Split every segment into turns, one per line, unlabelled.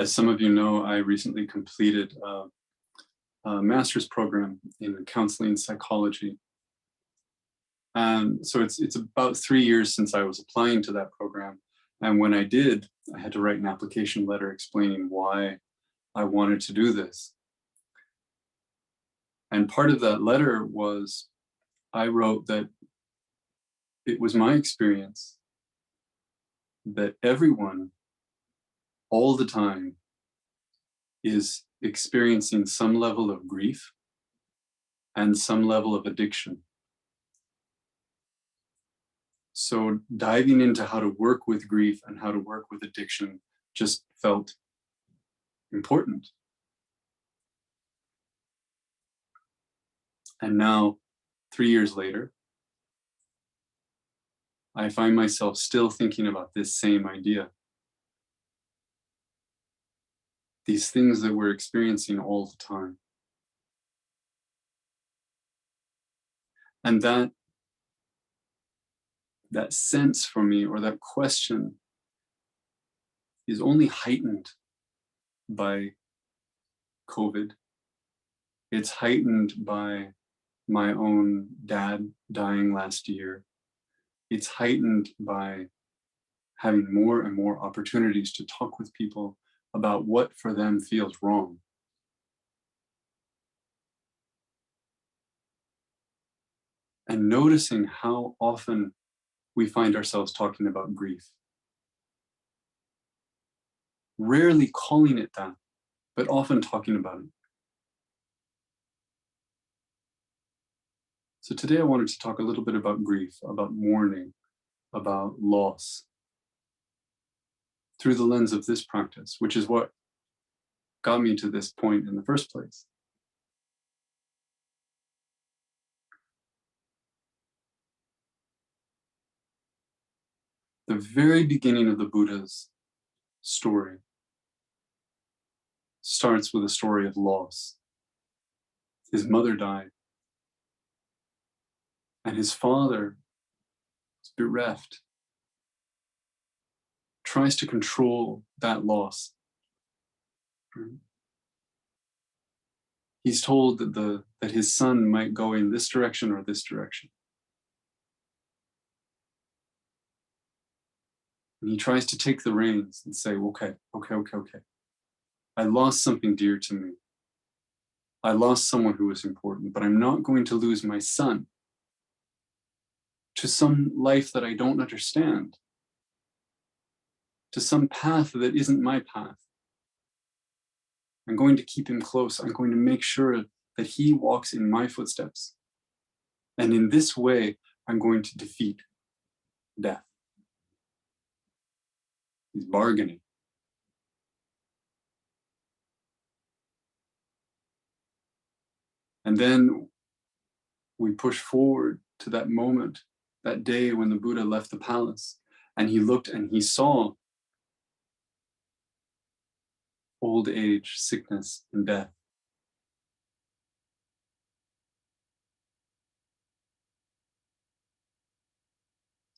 As some of you know, I recently completed a master's program in counseling psychology. And so it's about 3 years since I was applying to that program. And when I did, I had to write an application letter explaining why I wanted to do this. And part of that letter was, I wrote that it was my experience that everyone, all the time, is experiencing some level of grief and some level of addiction. So diving into how to work with grief and how to work with addiction just felt important. And now, 3 years later, I find myself still thinking about this same idea. These things that we're experiencing all the time. And that sense for me, or that question, is only heightened by COVID. It's heightened by my own dad dying last year. It's heightened by having more and more opportunities to talk with people about what for them feels wrong. And noticing how often we find ourselves talking about grief. Rarely calling it that, but often talking about it. So today I wanted to talk a little bit about grief, about mourning, about loss, through the lens of this practice, which is what got me to this point in the first place. The very beginning of the Buddha's story starts with a story of loss. His mother died, and his father is bereft, tries to control that loss. He's told that his son might go in this direction or this direction. And he tries to take the reins and say, okay. I lost something dear to me. I lost someone who was important, but I'm not going to lose my son to some life that I don't understand, to some path that isn't my path. I'm going to keep him close. I'm going to make sure that he walks in my footsteps. And in this way, I'm going to defeat death. He's bargaining. And then we push forward to that moment, that day when the Buddha left the palace, and he looked and he saw old age, sickness, and death.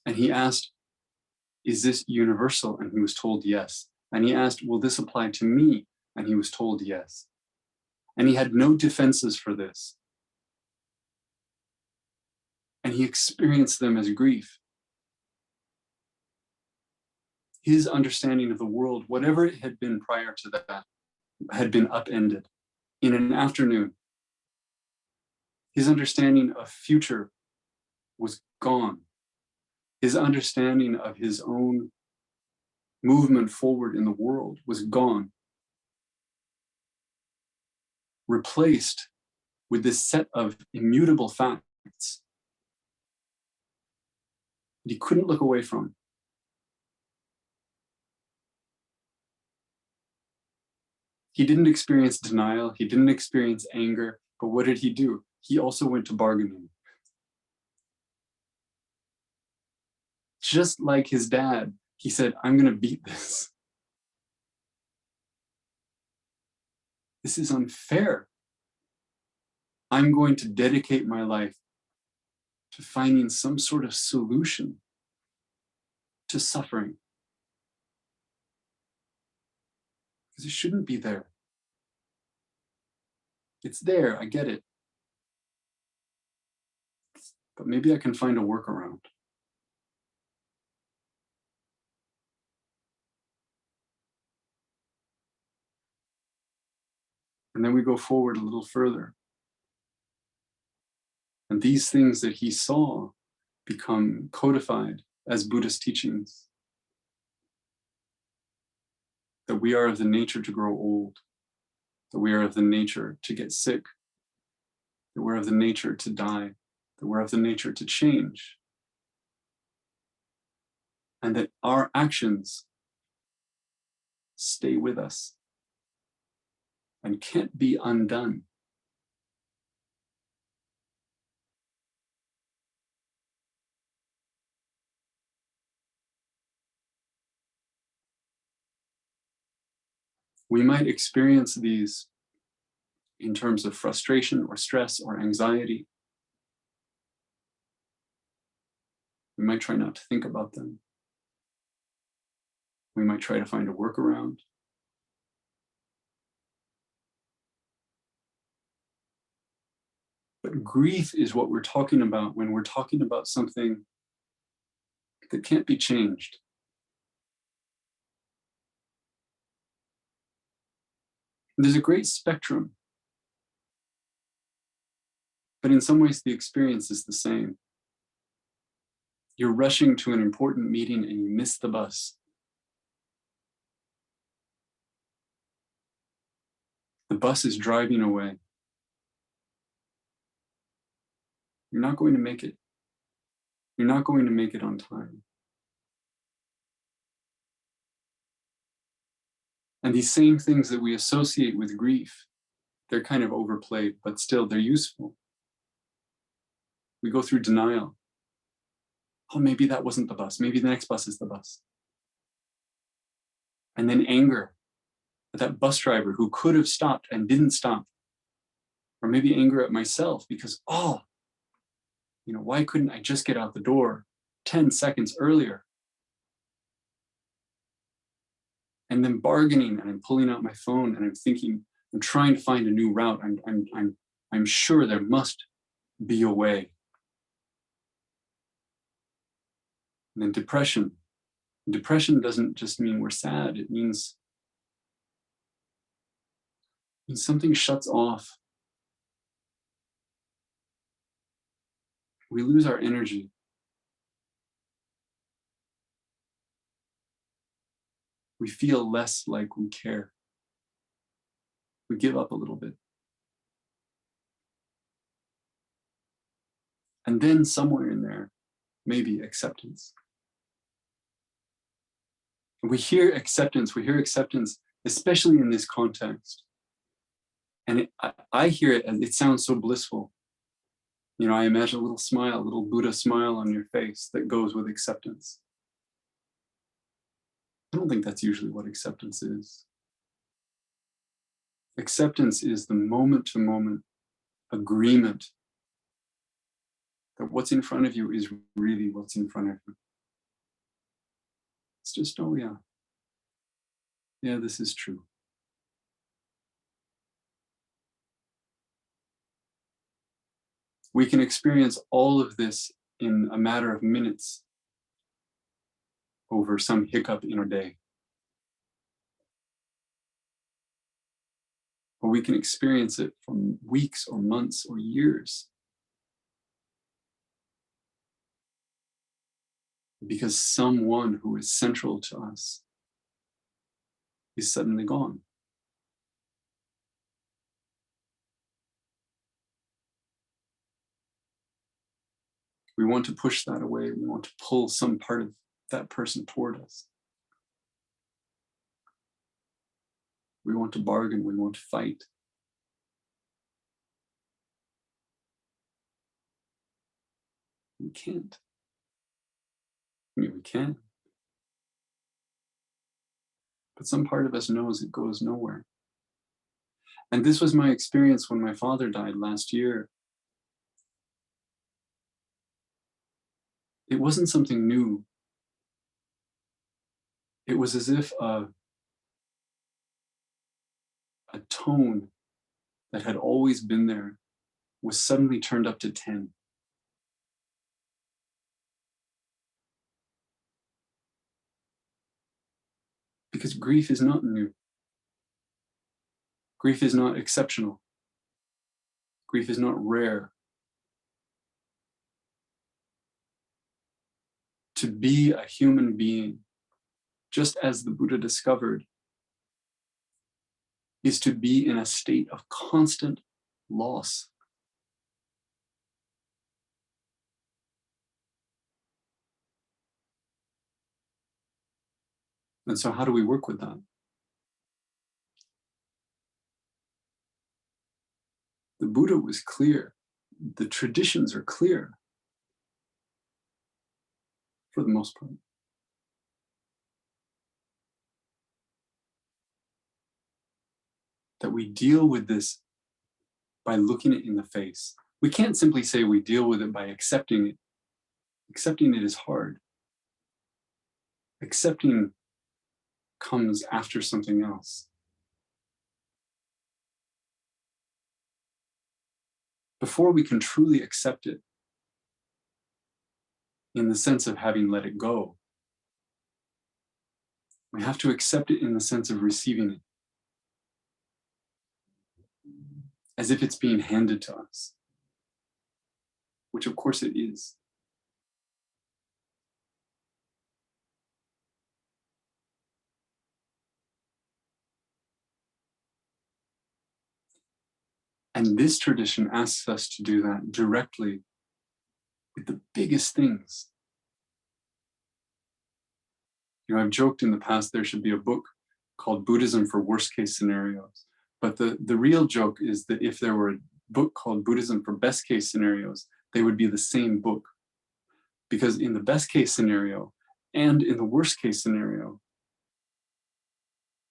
And he asked, is this universal? And he was told yes. And he asked, will this apply to me? And he was told yes. And he had no defenses for this. And he experienced them as grief. His understanding of the world, whatever it had been prior to that, had been upended in an afternoon. His understanding of future was gone. His understanding of his own movement forward in the world was gone, replaced with this set of immutable facts that he couldn't look away from. He didn't experience denial, he didn't experience anger, but what did he do? He also went to bargaining. Just like his dad, he said, I'm going to beat this. This is unfair. I'm going to dedicate my life to finding some sort of solution to suffering. because it shouldn't be there. It's there, I get it. But maybe I can find a workaround. And then we go forward a little further. And these things that he saw become codified as Buddhist teachings. That we are of the nature to grow old, that we are of the nature to get sick, that we're of the nature to die, that we're of the nature to change, and that our actions stay with us and can't be undone. We might experience these in terms of frustration or stress or anxiety. We might try not to think about them. We might try to find a workaround. But grief is what we're talking about when we're talking about something that can't be changed. There's a great spectrum, but in some ways the experience is the same. You're rushing to an important meeting and you miss the bus. The bus is driving away. You're not going to make it. You're not going to make it on time. And these same things that we associate with grief, they're kind of overplayed, but still they're useful. We go through denial. Oh, maybe that wasn't the bus. Maybe the next bus is the bus. And then anger at that bus driver who could have stopped and didn't stop. Or maybe anger at myself because, why couldn't I just get out the door 10 seconds earlier? And then bargaining, and I'm pulling out my phone and I'm thinking, I'm trying to find a new route. I'm sure there must be a way. And then depression. Depression doesn't just mean we're sad. It means something shuts off. We lose our energy. We feel less like we care. We give up a little bit. And then somewhere in there, maybe acceptance. We hear acceptance, especially in this context. And I hear it, and it sounds so blissful. I imagine a little smile, a little Buddha smile on your face that goes with acceptance. I don't think that's usually what acceptance is. Acceptance is the moment-to-moment agreement that what's in front of you is really what's in front of you. It's just, oh yeah. Yeah, this is true. We can experience all of this in a matter of minutes over some hiccup in our day. Or we can experience it from weeks or months or years. Because someone who is central to us is suddenly gone. We want to push that away. We want to pull some part of that person toward us. We want to bargain. We want to fight. We can't. I mean, we can. But some part of us knows it goes nowhere. And this was my experience when my father died last year. It wasn't something new. It was as if a tone that had always been there was suddenly turned up to 10. Because grief is not new. Grief is not exceptional. Grief is not rare. To be a human being, just as the Buddha discovered, is to be in a state of constant loss. And so how do we work with that? The Buddha was clear. The traditions are clear for the most part. That we deal with this by looking it in the face. We can't simply say we deal with it by accepting it. Accepting it is hard. Accepting comes after something else. Before we can truly accept it, in the sense of having let it go, we have to accept it in the sense of receiving it, as if it's being handed to us, which of course it is. And this tradition asks us to do that directly with the biggest things. You know, I've joked in the past there should be a book called Buddhism for Worst Case Scenarios. But the real joke is that if there were a book called Buddhism for Best Case Scenarios, they would be the same book. Because in the best case scenario and in the worst case scenario,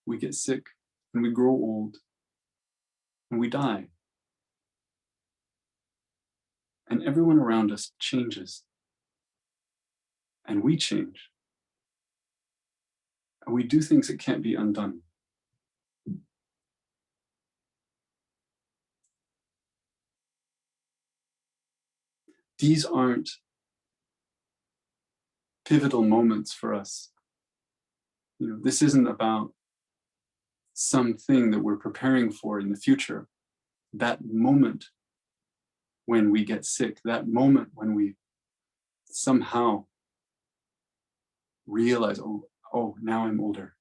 we get sick and we grow old and we die. And everyone around us changes. And we change. And we do things that can't be undone. These aren't pivotal moments for us. You know, this isn't about something that we're preparing for in the future. That moment when we get sick, that moment when we somehow realize, oh, now I'm older.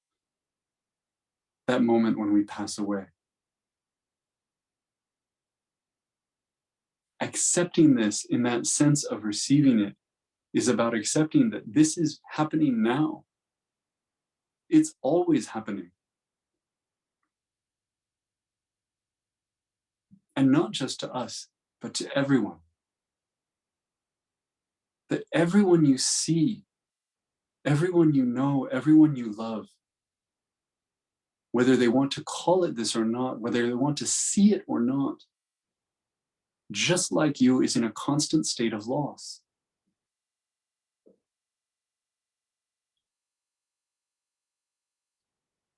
That moment when we pass away. Accepting this in that sense of receiving it is about accepting that this is happening now. It's always happening. And not just to us, but to everyone. That everyone you see, everyone you know, everyone you love, whether they want to call it this or not, whether they want to see it or not, just like you, is in a constant state of loss.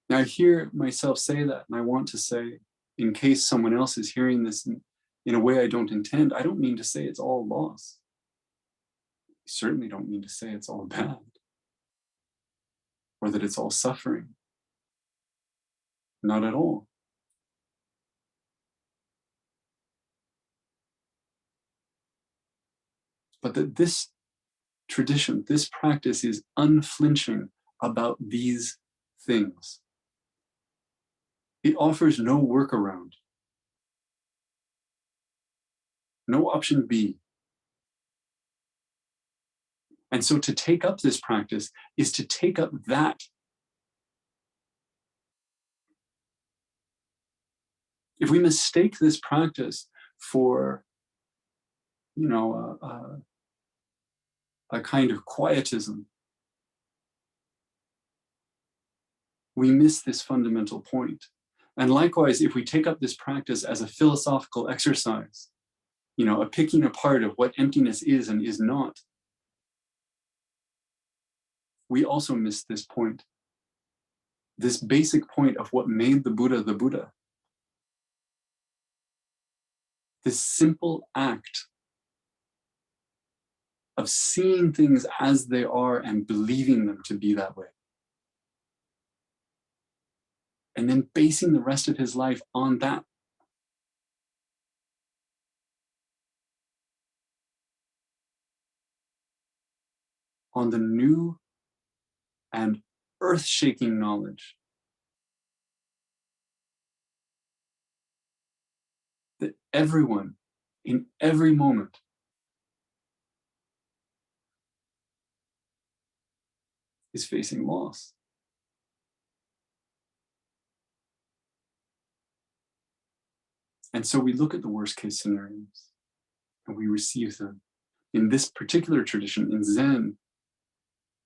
Now I hear myself say that, and I want to say, in case someone else is hearing this in a way I don't intend, I don't mean to say it's all loss. I certainly don't mean to say it's all bad, or that it's all suffering. Not at all. But that this tradition, this practice is unflinching about these things. It offers no workaround, no option B. And so to take up this practice is to take up that. If we mistake this practice for, you know, a kind of quietism, we miss this fundamental point. And likewise, if we take up this practice as a philosophical exercise, you know, a picking apart of what emptiness is and is not, we also miss this point. This basic point of what made the Buddha the Buddha. This simple act of seeing things as they are and believing them to be that way. And then basing the rest of his life on that. On the new and earth-shaking knowledge that everyone, in every moment, is facing loss. And so we look at the worst case scenarios and we receive them. In this particular tradition, in Zen,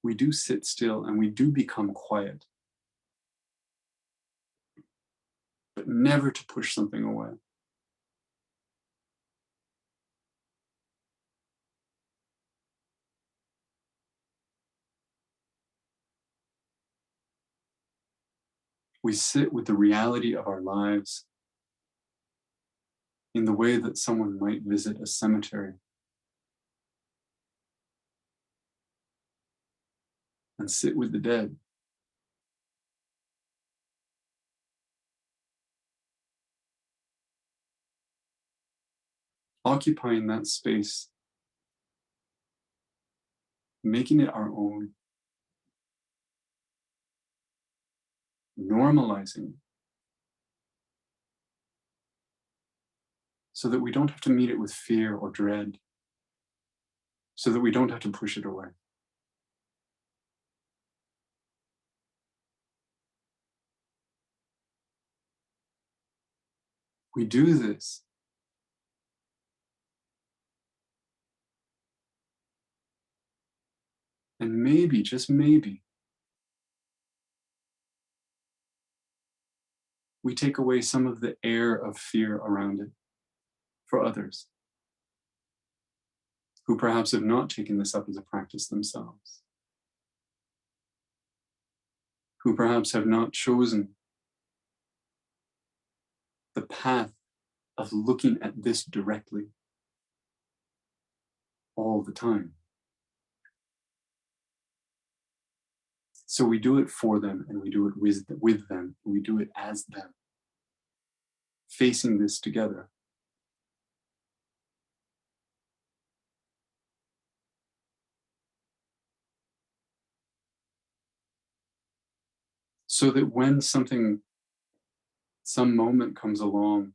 we do sit still and we do become quiet, but never to push something away. We sit with the reality of our lives in the way that someone might visit a cemetery and sit with the dead. Occupying that space, making it our own, normalizing, so that we don't have to meet it with fear or dread, so that we don't have to push it away. We do this and maybe, just maybe, we take away some of the air of fear around it for others who perhaps have not taken this up as a practice themselves, who perhaps have not chosen the path of looking at this directly all the time. So we do it for them and we do it with them, and we do it as them, facing this together. So that when some moment comes along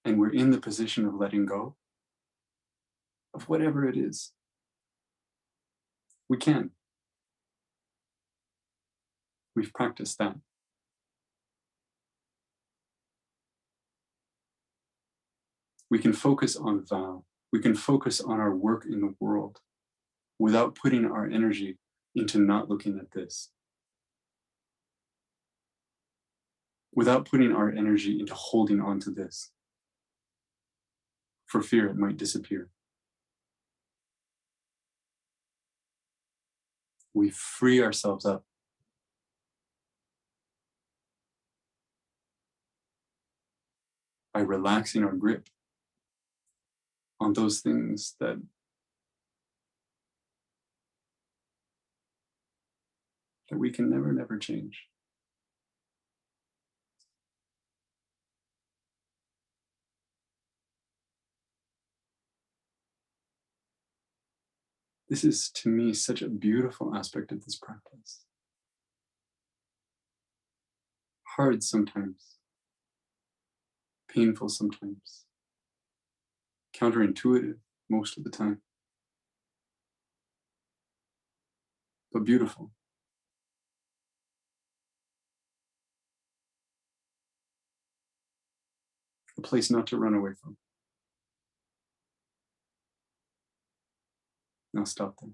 and we're in the position of letting go of whatever it is, we can. We've practiced that. We can focus on vow. We can focus on our work in the world without putting our energy into not looking at this, without putting our energy into holding on to this, for fear it might disappear. We free ourselves up by relaxing our grip on those things that we can never change. This is, to me, such a beautiful aspect of this practice. Hard sometimes, painful sometimes, counterintuitive most of the time, but beautiful. A place not to run away from. Now stop there.